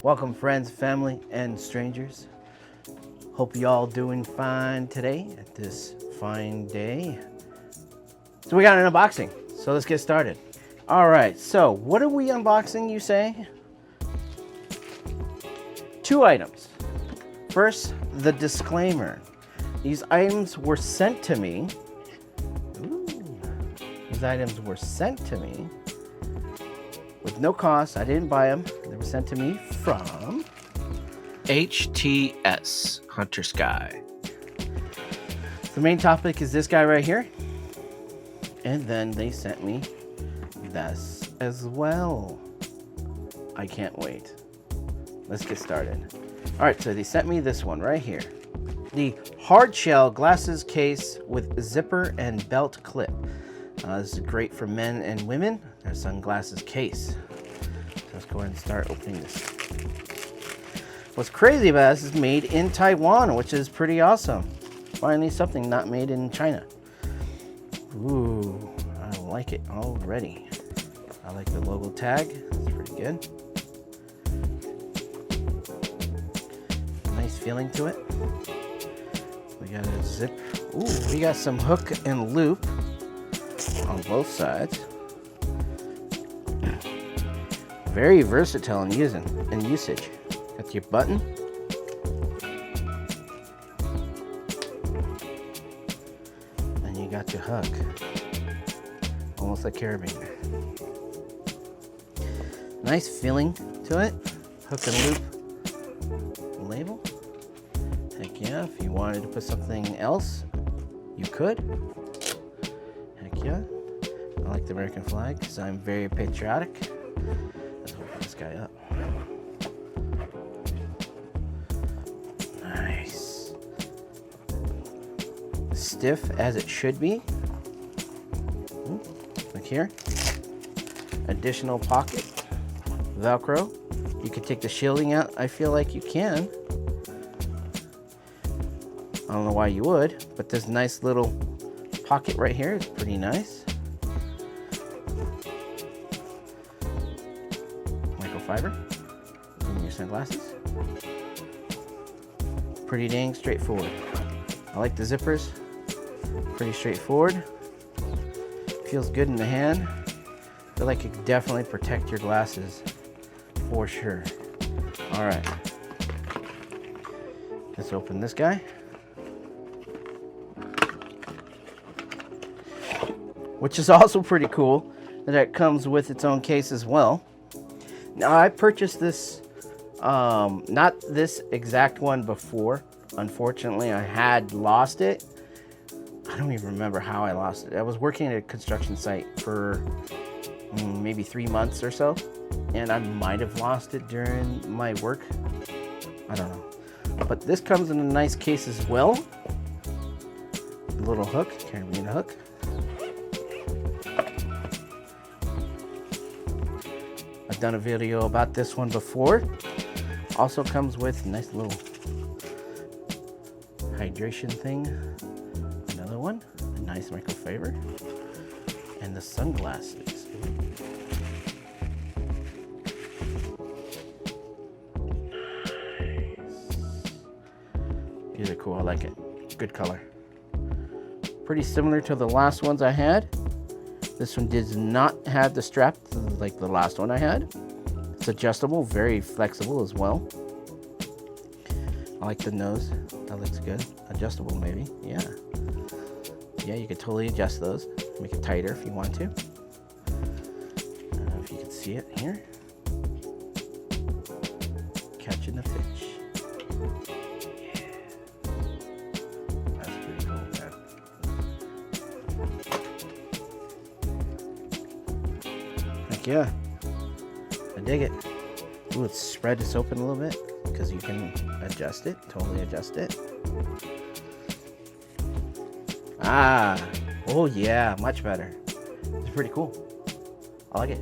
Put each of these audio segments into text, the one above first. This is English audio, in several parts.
Welcome friends, family, and strangers. Hope you all doing fine today at this fine day. So we got an unboxing, so let's get started. All right, so what are we unboxing, you say? 2 items. First, the disclaimer. These items were sent to me. These items were sent to me with no cost. I didn't buy them. They were sent to me from HTS Huntersky. The main topic is this guy right here. And then they sent me this as well. I can't wait. Let's get started. All right, so they sent me this one right here. The hard shell glasses case with zipper and belt clip. This is great for men and women. Their sunglasses case. So let's go ahead and start opening this. What's crazy about this is made in Taiwan, which is pretty awesome. Finally something not made in China. Ooh, I like it already. I like the logo tag. It's pretty good. Nice feeling to it. We got a zip. Ooh, we got some hook and loop on both sides. Very versatile in usage. Got your button. And you got your hook. Almost like carabiner. Nice feeling to it. Hook and loop label. Heck yeah, if you wanted to put something else, you could. Heck yeah. I like the American flag because I'm very patriotic. Let's open this guy up. Nice. Stiff as it should be. Look here. Additional pocket. Velcro. You could take the shielding out. I feel like you can. I don't know why you would, but this nice little pocket right here is pretty nice. Microfiber in your sunglasses. Pretty dang straightforward. I like the zippers. Pretty straightforward. Feels good in the hand. Feel like it could definitely protect your glasses for sure. All right. Let's open this guy. Which is also pretty cool that it comes with its own case as well. Now I purchased this, not this exact one before. Unfortunately, I had lost it. I don't even remember how I lost it. I was working at a construction site for maybe 3 months or so, and I might have lost it during my work. I don't know. But this comes in a nice case as well. A little hook, carabiner hook. I've done a video about this one before. Also comes with a nice little hydration thing. Another one, a nice microfiber. And the sunglasses. Nice. These are cool, I like it. Good color. Pretty similar to the last ones I had. This one does not have the strap like the last one I had. It's adjustable, very flexible as well. I like the nose, that looks good. Adjustable maybe, yeah. Yeah, you could totally adjust those. Make it tighter if you want to. I don't know if you can see it here. Catching the fish. Yeah. That's pretty cool, man. Heck yeah. I dig it. Ooh, let's spread this open a little bit because you can adjust it, totally adjust it. Ah, oh yeah, much better. It's pretty cool. I like it.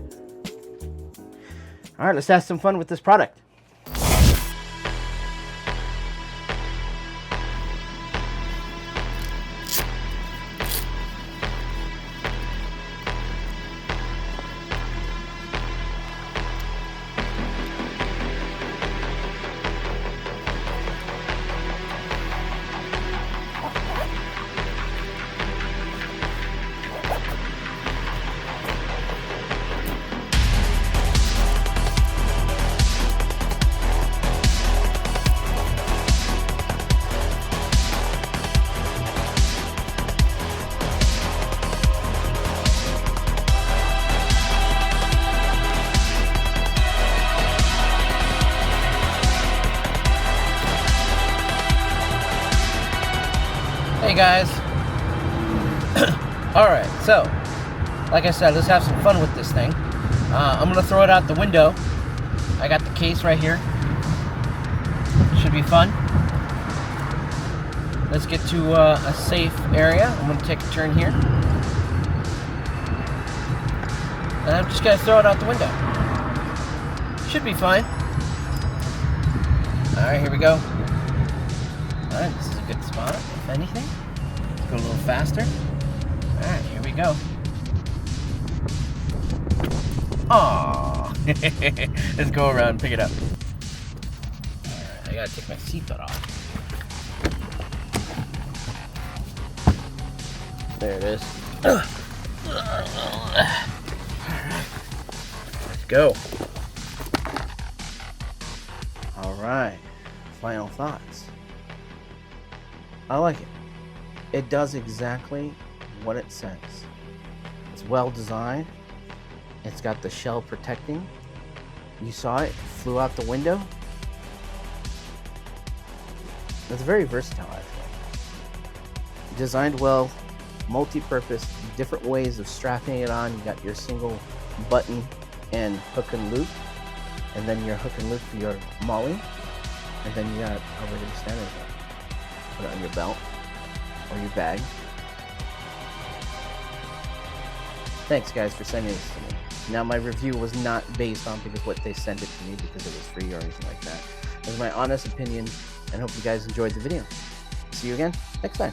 All right, let's have some fun with this product. guys. Alright, so, like I said, let's have some fun with this thing. I'm going to throw it out the window. I got the case right here. Should be fun. Let's get to a safe area. I'm going to take a turn here. And I'm just going to throw it out the window. Should be fine. Alright, here we go. Alright, this is a good spot, if anything. Let's go a little faster. Alright, here we go. Aww. Let's go around and pick it up. Alright, I gotta take my seatbelt off. There it is. Alright. Let's go. Alright. Final thoughts. I like it. It does exactly what it says. It's well designed. It's got the shell protecting. You saw it flew out the window. It's very versatile, actually. Designed well, multi-purpose, different ways of strapping it on. You got your single button and hook and loop, and then your hook and loop for your molly, and then you got a regular standard one. Put it on your belt or your bag. Thanks guys for sending this to me. Now my review was not based on because what they sent it to me because it was free or anything like that. It was my honest opinion, and hope you guys enjoyed the video. See you again next time.